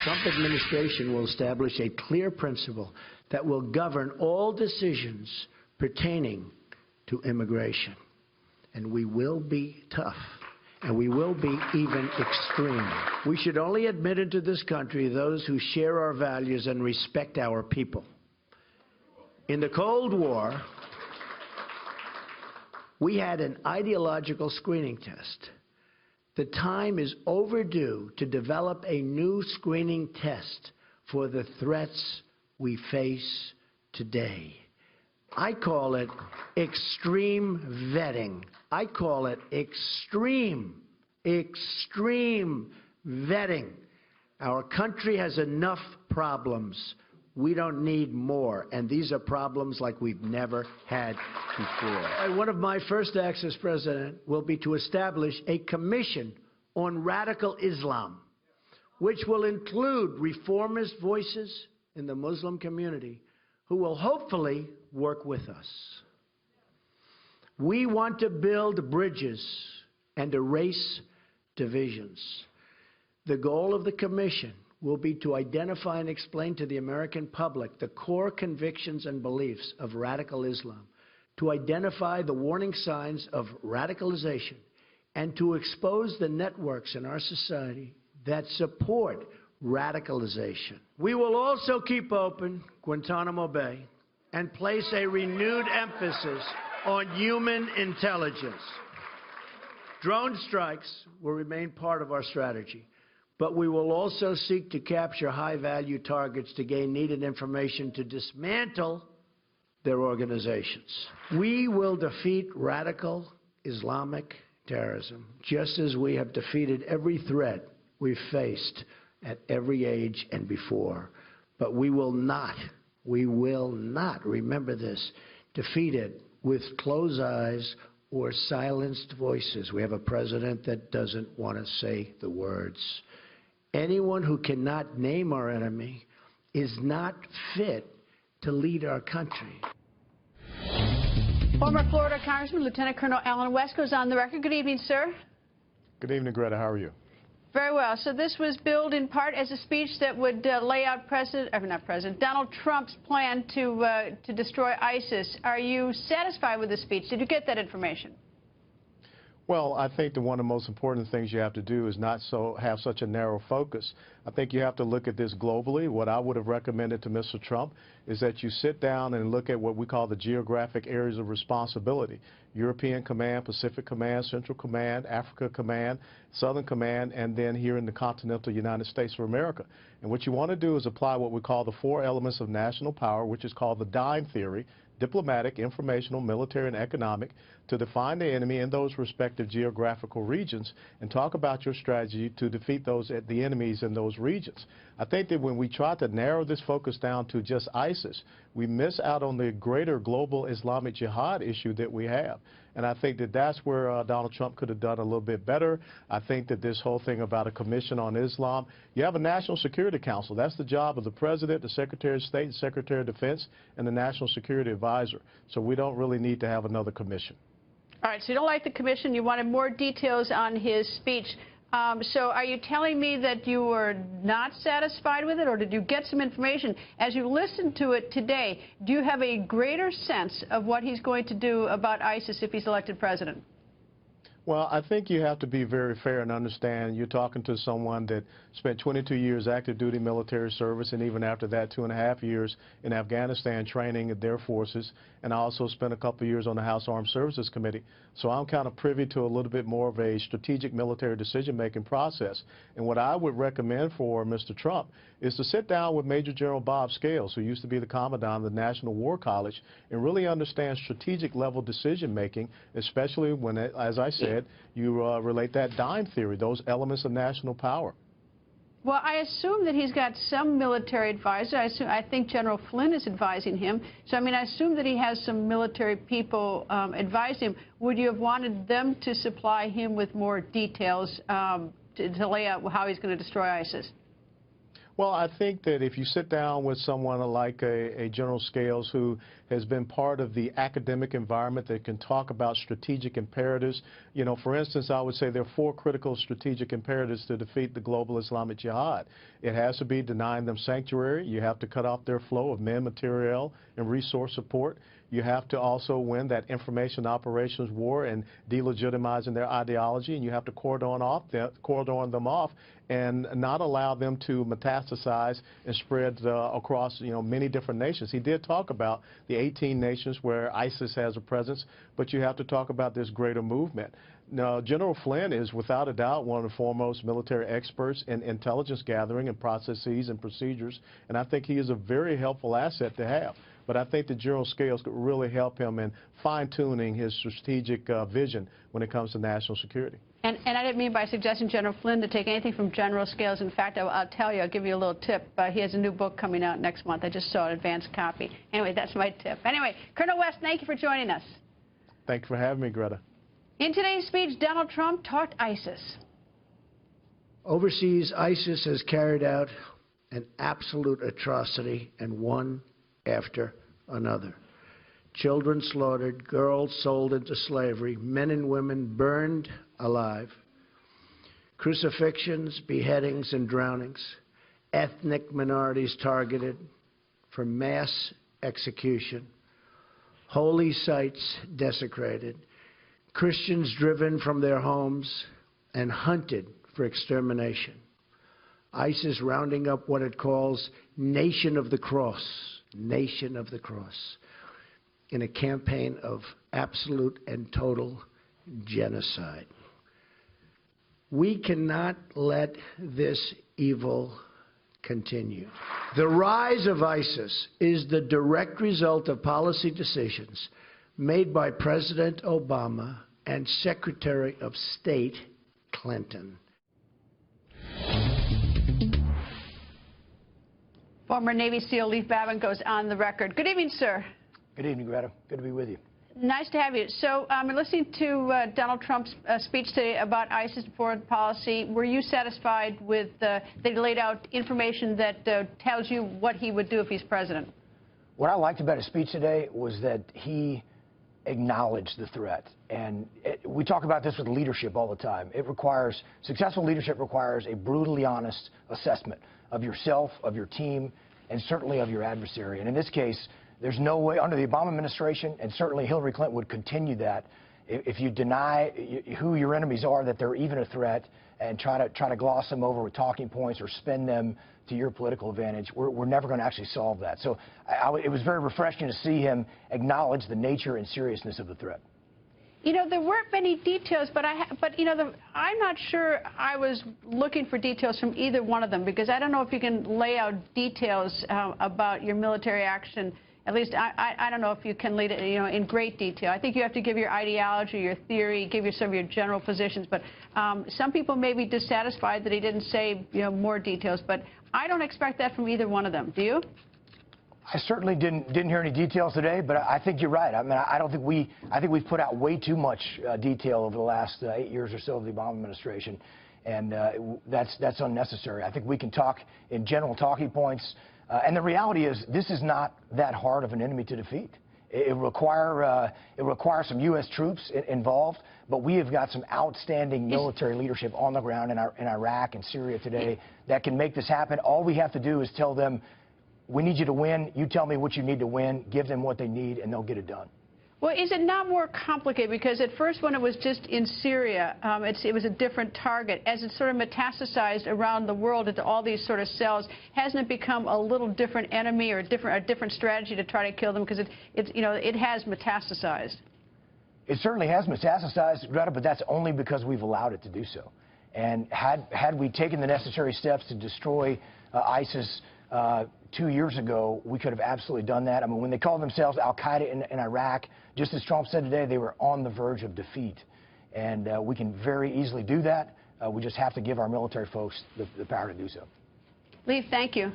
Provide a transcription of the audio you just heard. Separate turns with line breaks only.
Trump administration will establish a clear principle that will govern all decisions pertaining to immigration. And we will be tough, and we will be even extreme. We should only admit into this country those who share our values and respect our people. In the Cold War, we had an ideological screening test. The time is overdue to develop a new screening test for the threats we face today. I call it extreme vetting. I call it extreme vetting. Our country has enough problems. We don't need more, and these are problems like we've never had before. One of my first acts as president will be to establish a commission on radical Islam, which will include reformist voices in the Muslim community who will hopefully work with us. We want to build bridges and erase divisions. The goal of the commission will be to identify and explain to the American public the core convictions and beliefs of radical Islam, to identify the warning signs of radicalization, and to expose the networks in our society that support radicalization. We will also keep open Guantanamo Bay and place a renewed emphasis on human intelligence. Drone strikes will remain part of our strategy, but we will also seek to capture high-value targets to gain needed information to dismantle their organizations. We will defeat radical Islamic terrorism, just as we have defeated every threat we've faced at every age and before. But we will not, remember this, defeat it with closed eyes or silenced voices. We have a president that doesn't want to say the words. Anyone who cannot name our enemy is not fit to lead our country.
Former Florida Congressman Lieutenant Colonel Allen West goes on the record. Good evening, sir.
Good evening, Greta. How are you?
Very well. So this was billed in part as a speech that would lay out Donald Trump's plan to destroy ISIS. Are you satisfied with the speech? Did you get that information?
Well, I think that one of the most important things you have to do is not have such a narrow focus. I think you have to look at this globally. What I would have recommended to Mr. Trump is that you sit down and look at what we call the geographic areas of responsibility. European Command, Pacific Command, Central Command, Africa Command, Southern Command, and then here in the continental United States of America. And what you want to do is apply what we call the 4 elements of national power, which is called the DIME theory: diplomatic, informational, military, and economic, to define the enemy in those respective geographical regions and talk about your strategy to defeat the enemies in those regions. I think that when we try to narrow this focus down to just ISIS, we miss out on the greater global Islamic jihad issue that we have. And I think that that's where Donald Trump could have done a little bit better. I think that this whole thing about a commission on Islam, you have a National Security Council. That's the job of the President, the Secretary of State, the Secretary of Defense, and the National Security Advisor. So we don't really need to have another commission.
All right, so you don't like the commission. You wanted more details on his speech. So are you telling me that you were not satisfied with it, or did you get some information? As you listened to it today, do you have a greater sense of what he's going to do about ISIS if he's elected president?
Well, I think you have to be very fair and understand you're talking to someone that spent 22 years active duty military service, and even after that 2.5 years in Afghanistan training at their forces, and I also spent a couple of years on the House Armed Services Committee. So I'm kind of privy to a little bit more of a strategic military decision-making process. And what I would recommend for Mr. Trump is to sit down with Major General Bob Scales, who used to be the Commandant of the National War College, and really understand strategic level decision-making, especially when, as I said, you relate that DIME theory, those elements of national power.
Well, I assume that he's got some military advisor. I think General Flynn is advising him. So, I mean, I assume that he has some military people advising him. Would you have wanted them to supply him with more details to lay out how he's going to destroy ISIS?
Well, I think that if you sit down with someone like a General Scales who has been part of the academic environment that can talk about strategic imperatives, you know, for instance, I would say there are 4 critical strategic imperatives to defeat the global Islamic Jihad. It has to be denying them sanctuary. You have to cut off their flow of men, material, and resource support. You have to also win that information operations war and delegitimizing their ideology, and you have to cordon them off and not allow them to metastasize and spread across, you know, many different nations. He did talk about the 18 nations where ISIS has a presence, but you have to talk about this greater movement. Now, General Flynn is without a doubt one of the foremost military experts in intelligence gathering and processes and procedures, and I think he is a very helpful asset to have. But I think that General Scales could really help him in fine-tuning his strategic vision when it comes to national security.
And I didn't mean by suggesting General Flynn to take anything from General Scales. In fact, I'll tell you, I'll give you a little tip. He has a new book coming out next month. I just saw an advanced copy. Anyway, that's my tip. Anyway, Colonel West, thank you for joining us.
Thank you for having me, Greta.
In today's speech, Donald Trump talked ISIS.
Overseas, ISIS has carried out an absolute atrocity, and one after another. Children slaughtered, girls sold into slavery, men and women burned alive, crucifixions, beheadings, and drownings, ethnic minorities targeted for mass execution, holy sites desecrated, Christians driven from their homes and hunted for extermination. ISIS rounding up what it calls Nation of the Cross, Nation of the Cross, in a campaign of absolute and total genocide. We cannot let this evil continue. The rise of ISIS is the direct result of policy decisions made by President Obama and Secretary of State Clinton.
Former Navy SEAL Leif Babin goes on the record. Good evening, sir.
Good evening, Greta. Good to be with you.
Nice to have you. So, listening to Donald Trump's speech today about ISIS and foreign policy, were you satisfied with that he laid out information that tells you what he would do if he's president?
What I liked about his speech today was that he acknowledged the threat. And we talk about this with leadership all the time. Successful leadership requires a brutally honest assessment of yourself, of your team, and certainly of your adversary. And in this case, there's no way under the Obama administration, and certainly Hillary Clinton would continue that, if you deny who your enemies are, that they're even a threat, and try to gloss them over with talking points or spin them to your political advantage, we're never going to actually solve that. So it was very refreshing to see him acknowledge the nature and seriousness of the threat.
You know, there weren't many details, but you know, I'm not sure I was looking for details from either one of them, because I don't know if you can lay out details about your military action. At least I don't know if you can lead it, you know, in great detail. I think you have to give your ideology, your theory, give you some of your general positions. But some people may be dissatisfied that he didn't say, you know, more details. But I don't expect that from either one of them. Do you?
I certainly didn't hear any details today, but I think you're right. I mean, I think we've put out way too much detail over the last 8 years or so of the Obama administration, and that's unnecessary. I think we can talk in general talking points, and the reality is this is not that hard of an enemy to defeat. It requires some U.S. troops involved, but we have got some outstanding military leadership on the ground in Iraq and Syria today that can make this happen. All we have to do is tell them, we need you to win. You tell me what you need to win. Give them what they need, and they'll get it done.
Well, is it not more complicated? Because at first, when it was just in Syria, it was a different target. As it sort of metastasized around the world into all these sort of cells, hasn't it become a little different enemy or a different strategy to try to kill them? Because it has metastasized.
It certainly has metastasized, Greta, but that's only because we've allowed it to do so. And had we taken the necessary steps to destroy ISIS 2 years ago, we could have absolutely done that. I mean, when they called themselves al-Qaeda in Iraq, just as Trump said today, they were on the verge of defeat. And we can very easily do that. We just have to give our military folks the power to do so.
Leif, thank you.